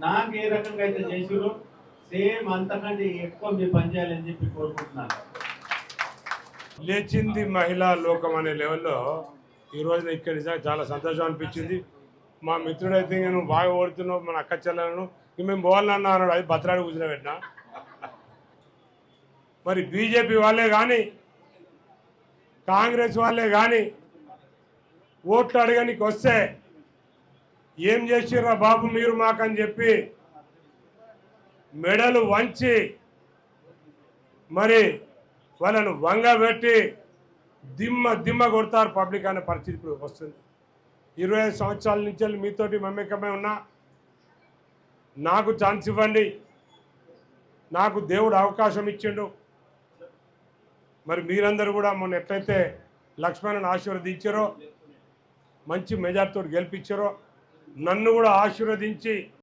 నాకు ఏ రకంగా అయితే చేసిరో సేమ్ అంతకంటే ఎక్కువ మీరు పనిచేయాలని చెప్పి కోరుకుంటున్నాను. లేచింది మహిళా లోకం అనే లెవెల్లో ఈ రోజున ఇక్కడ నిజంగా చాలా సంతోషం అనిపించింది. మా మిత్రుడైతే నువ్వు బాగా ఓడుతున్నావు మన అక్క చెల్లెలను మేము పోవాలన్నా అన్నాడు. అది భద్రాడు కూర్చుని మరి బీజేపీ వాళ్ళే కానీ కాంగ్రెస్ వాళ్ళే కానీ ఓట్లు అడగనికి వస్తే ఏం చేసిర్రా బాబు మీరు మాకని చెప్పి మెడలు వంచి మరి వాళ్ళను వంగబెట్టి దిమ్మ కొడతారు పబ్లిక్ అనే పరిస్థితి ఇప్పుడు వస్తుంది. 25 సంవత్సరాల నుంచి మీతోటి మమేకమై ఉన్నా. నాకు ఛాన్స్ ఇవ్వండి, నాకు దేవుడు అవకాశం ఇచ్చిండు. మరి మీరందరూ కూడా మొన్న ఎట్లయితే లక్ష్మణ్ని ఆశీర్వదించారో మంచి మెజార్టీతో గెలిపించారో నన్ను కూడా ఆశీర్వదించి